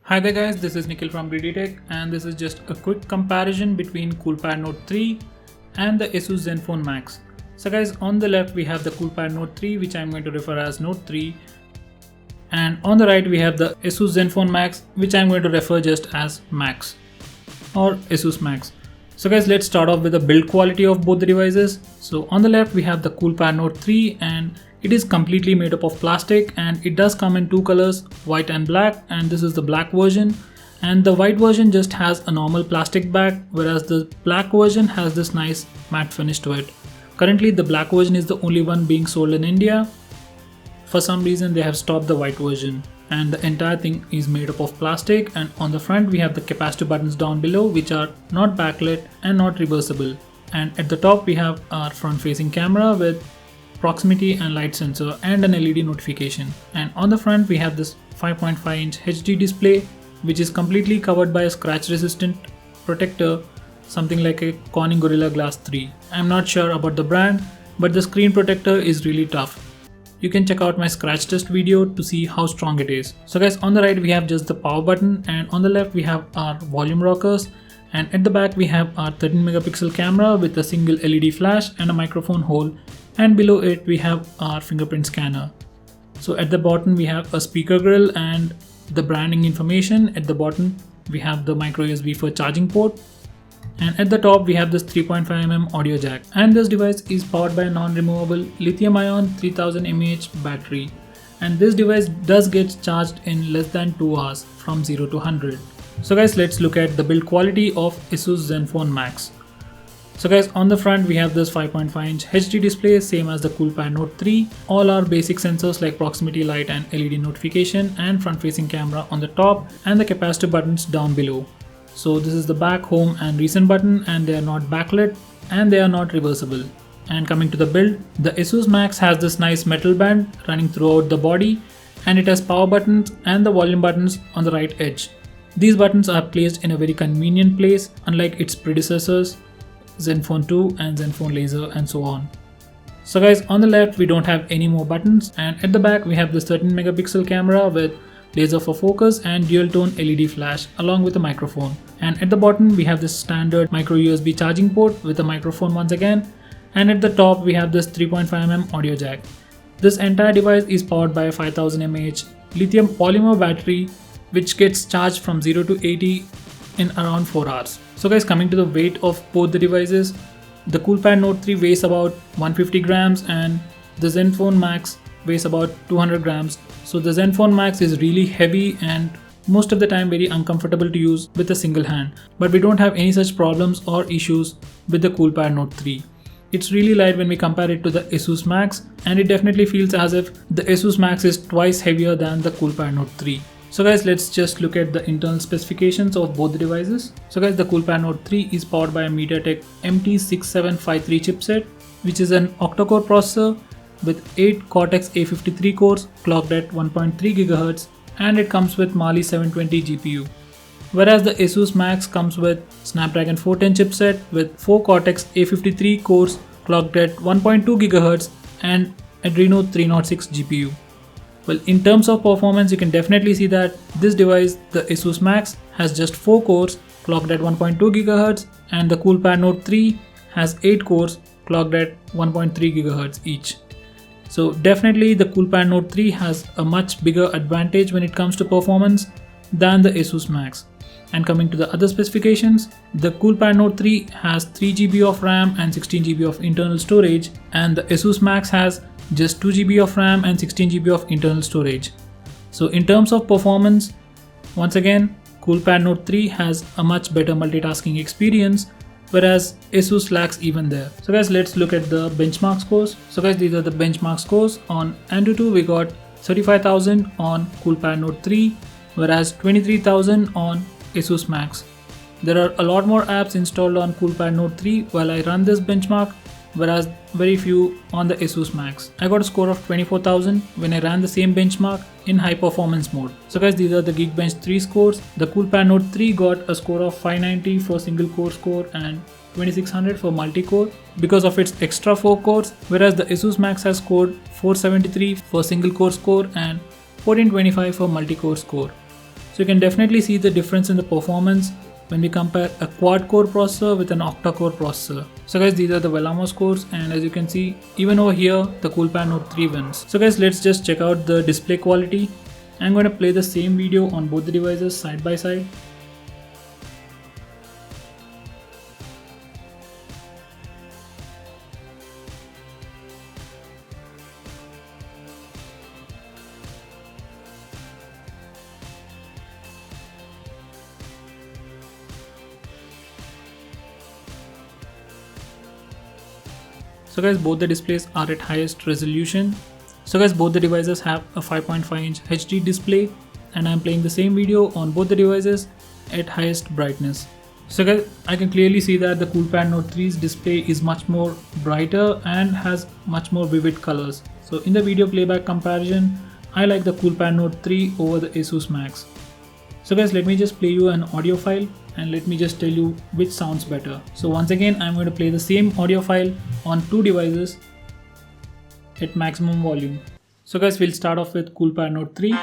Hi there guys, this is Nikhil from GreedyTech and this is just a quick comparison between Coolpad Note 3 and the Asus Zenfone Max. So guys, on the left we have the Coolpad Note 3, which I'm going to refer as Note 3, and on the right we have the Asus Zenfone Max, which I'm going to refer just as Max or Asus Max. So guys, let's start off with the build quality of both the devices. So on the left we have the Coolpad Note 3 and it is completely made up of plastic, and it does come in two colors, white and black, and this is the black version. And the white version just has a normal plastic back, whereas the black version has this nice matte finish to it. Currently the black version is the only one being sold in India. For some reason they have stopped the white version, and the entire thing is made up of plastic. And on the front we have the capacitive buttons down below, which are not backlit and not reversible. And at the top we have our front facing camera with proximity and light sensor and an LED notification. And on the front we have this 5.5-inch HD display, which is completely covered by a scratch resistant protector, something like a Corning Gorilla Glass 3. I'm not sure about the brand, but the screen protector is really tough. You can check out my scratch test video to see how strong it is. So guys, on the right we have just the power button, and on the left we have our volume rockers, and at the back we have our 13 megapixel camera with a single LED flash and a microphone hole, and below it we have our fingerprint scanner. So at the bottom we have a speaker grill and the branding information. At the bottom we have the micro USB for charging port, and at the top we have this 3.5mm audio jack. And this device is powered by a non-removable lithium-ion 3000 mAh battery, and this device does get charged in less than 2 hours from 0 to 100. So guys, let's look at the build quality of Asus Zenfone Max. So guys, on the front we have this 5.5-inch HD display, same as the Coolpad Note 3. All our basic sensors like proximity light and LED notification, and front facing camera on the top, and the capacitive buttons down below. So this is the back, home and recent button, and they are not backlit and they are not reversible. And coming to the build, the Asus Max has this nice metal band running throughout the body, and it has power buttons and the volume buttons on the right edge. These buttons are placed in a very convenient place, unlike its predecessors Zenfone 2 and Zenfone Laser and so on. So guys, on the left we don't have any more buttons, and at the back we have this 13 megapixel camera with laser for focus and dual tone LED flash along with a microphone. And at the bottom we have this standard micro USB charging port with a microphone once again, and at the top we have this 3.5mm audio jack. This entire device is powered by a 5000 mAh lithium polymer battery, which gets charged from 0 to 80 in around 4 hours. So guys, coming to the weight of both the devices, the Coolpad Note 3 weighs about 150 grams and the Zenfone Max weighs about 200 grams. So the Zenfone Max is really heavy and most of the time very uncomfortable to use with a single hand. But we don't have any such problems or issues with the Coolpad Note 3. It's really light when we compare it to the Asus Max, and it definitely feels as if the Asus Max is twice heavier than the Coolpad Note 3. So guys, let's just look at the internal specifications of both the devices. So guys, the Coolpad Note 3 is powered by a MediaTek MT6753 chipset, which is an octa-core processor with 8 Cortex-A53 cores clocked at 1.3 GHz, and it comes with Mali 720 GPU. Whereas the Asus Max comes with Snapdragon 410 chipset with 4 Cortex-A53 cores clocked at 1.2 GHz and Adreno 306 GPU. Well, in terms of performance, you can definitely see that this device, the Asus Max, has just 4 cores clocked at 1.2 GHz, and the Coolpad Note 3 has 8 cores clocked at 1.3 GHz each. So definitely the Coolpad Note 3 has a much bigger advantage when it comes to performance than the Asus Max. And coming to the other specifications, the Coolpad Note 3 has 3 GB of RAM and 16 GB of internal storage, and the Asus Max has just 2 GB of RAM and 16 GB of internal storage. So in terms of performance, once again, Coolpad Note 3 has a much better multitasking experience, whereas Asus lacks even there. So guys, let's look at the benchmark scores. So guys, these are the benchmark scores. On AnTuTu we got 35,000 on Coolpad Note 3, whereas 23,000 on Asus Max. There are a lot more apps installed on Coolpad Note 3 while I run this benchmark, whereas very few on the Asus Max. I got a score of 24,000 when I ran the same benchmark in high performance mode. So guys, these are the Geekbench 3 scores. The Coolpad Note 3 got a score of 590 for single core score and 2600 for multi-core because of its extra 4 cores, whereas the Asus Max has scored 473 for single core score and 1425 for multi-core score. So you can definitely see the difference in the performance when we compare a quad-core processor with an octa-core processor. So guys, these are the Vellamo scores, and as you can see, even over here, the Coolpad Note 3 wins. So guys, let's just check out the display quality. I'm going to play the same video on both the devices side by side. So guys, both the displays are at highest resolution. So guys, both the devices have a 5.5-inch HD display, and I'm playing the same video on both the devices at highest brightness. So guys, I can clearly see that the Coolpad Note 3's display is much more brighter and has much more vivid colors. So in the video playback comparison, I like the Coolpad Note 3 over the Asus Max. So guys, let me just play you an audio file and let me just tell you which sounds better. So once again, I'm going to play the same audio file on two devices at maximum volume. So guys, we'll start off with Coolpad Note 3.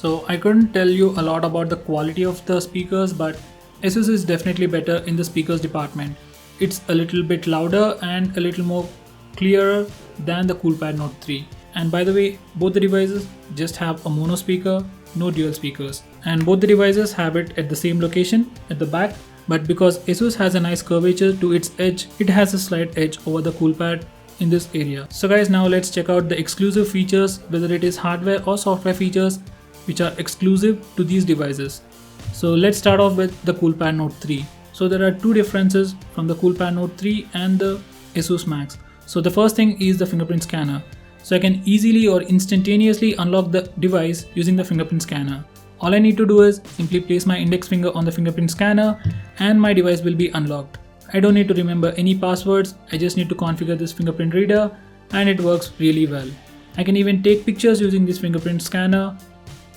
So I couldn't tell you a lot about the quality of the speakers, but Asus is definitely better in the speakers department. It's a little bit louder and a little more clearer than the Coolpad Note 3. And by the way, both the devices just have a mono speaker, no dual speakers. And both the devices have it at the same location at the back, but because Asus has a nice curvature to its edge, it has a slight edge over the Coolpad in this area. So guys, now let's check out the exclusive features, whether it is hardware or software features which are exclusive to these devices. So let's start off with the Coolpad Note 3. So there are two differences from the Coolpad Note 3 and the Asus Max. So the first thing is the fingerprint scanner. So I can easily or instantaneously unlock the device using the fingerprint scanner. All I need to do is simply place my index finger on the fingerprint scanner and my device will be unlocked. I don't need to remember any passwords, I just need to configure this fingerprint reader and it works really well. I can even take pictures using this fingerprint scanner,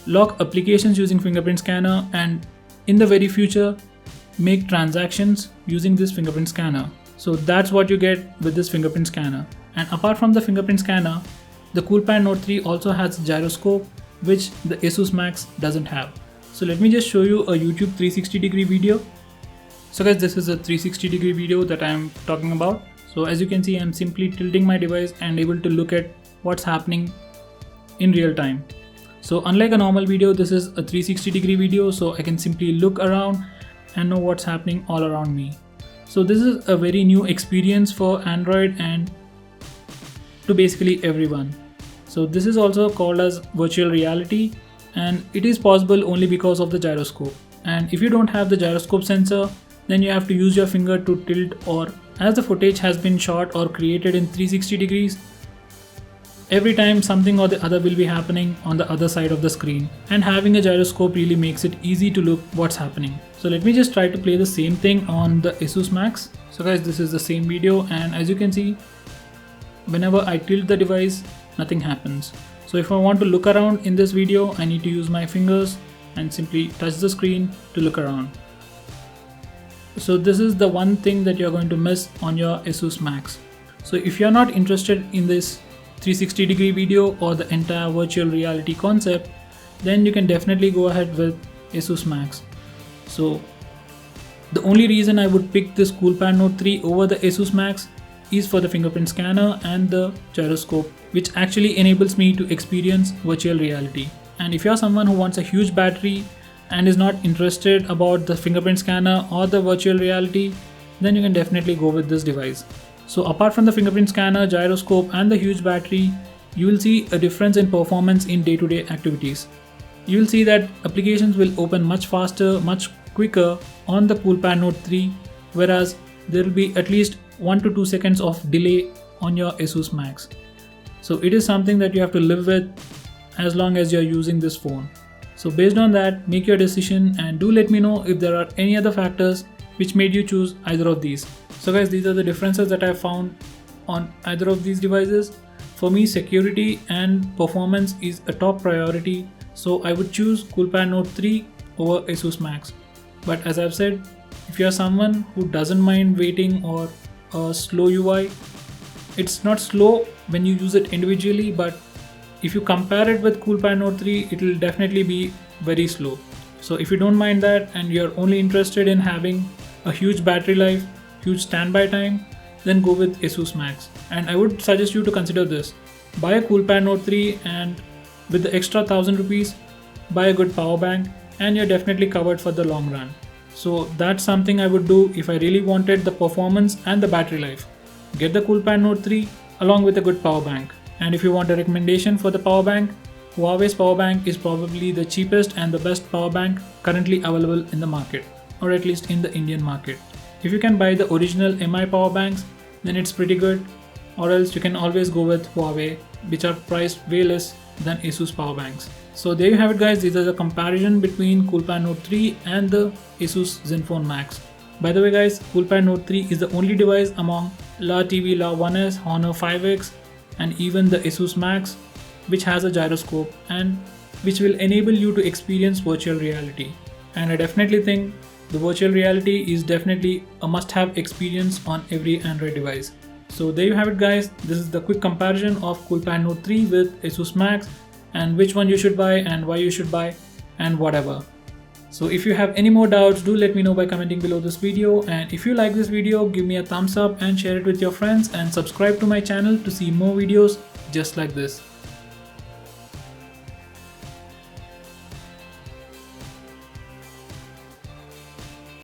lock applications using fingerprint scanner, and in the very future make transactions using this fingerprint scanner. So that's what you get with this fingerprint scanner. And apart from the fingerprint scanner, the Coolpad Note 3 also has gyroscope, which the Asus Max doesn't have. So let me just show you a YouTube 360-degree video. So guys, this is a 360-degree video that I'm talking about. So as you can see, I'm simply tilting my device and able to look at what's happening in real time. So unlike a normal video, this is a 360-degree video, so I can simply look around and know what's happening all around me. So this is a very new experience for Android and to basically everyone. So this is also called as virtual reality, and it is possible only because of the gyroscope. And if you don't have the gyroscope sensor, then you have to use your finger to tilt, or as the footage has been shot or created in 360 degrees, every time something or the other will be happening on the other side of the screen, and having a gyroscope really makes it easy to look what's happening. So let me just try to play the same thing on the Asus Max. So guys, this is the same video, and as you can see, whenever I tilt the device, nothing happens. So if I want to look around in this video, I need to use my fingers and simply touch the screen to look around. So this is the one thing that you're going to miss on your Asus Max. So if you're not interested in this 360-degree video or the entire virtual reality concept, then you can definitely go ahead with Asus Max. So the only reason I would pick this Coolpad Note 3 over the Asus Max is for the fingerprint scanner and the gyroscope, which actually enables me to experience virtual reality. And if you're someone who wants a huge battery and is not interested about the fingerprint scanner or the virtual reality, then you can definitely go with this device. So apart from the fingerprint scanner, gyroscope and the huge battery, you will see a difference in performance in day-to-day activities. You will see that applications will open much faster, much quicker on the Coolpad Note 3, whereas there will be at least 1 to 2 seconds of delay on your Asus Max. So it is something that you have to live with as long as you're using this phone. So based on that, make your decision and do let me know if there are any other factors which made you choose either of these. So guys, these are the differences that I found on either of these devices. For me, security and performance is a top priority So I would choose Coolpad Note 3 over Asus Max. But as I've said, if you are someone who doesn't mind waiting or a slow UI, it's not slow when you use it individually, but if you compare it with Coolpad Note 3, it will definitely be very slow. So if you don't mind that and you're only interested in having a huge battery life, huge standby time, then go with Asus Max. And I would suggest you to consider this. Buy a Coolpad Note 3 and with the extra 1000 rupees, buy a good power bank and you're definitely covered for the long run. So that's something I would do if I really wanted the performance and the battery life. Get the Coolpad Note 3 along with a good power bank. And if you want a recommendation for the power bank, Huawei's power bank is probably the cheapest and the best power bank currently available in the market, or at least in the Indian market. If you can buy the original MI power banks, then it's pretty good, or else you can always go with Huawei, which are priced way less than Asus power banks. So there you have it guys, these are the comparison between Coolpad Note 3 and the Asus Zenfone Max. By the way guys, Coolpad Note 3 is the only device among La TV, La 1S, Honor 5X and even the Asus Max which has a gyroscope and which will enable you to experience virtual reality. And I definitely think the virtual reality is definitely a must-have experience on every Android device. So there you have it guys, this is the quick comparison of Coolpad Note 3 with Asus Max and which one you should buy and why you should buy and whatever. So if you have any more doubts, do let me know by commenting below this video, and if you like this video, give me a thumbs up and share it with your friends and subscribe to my channel to see more videos just like this.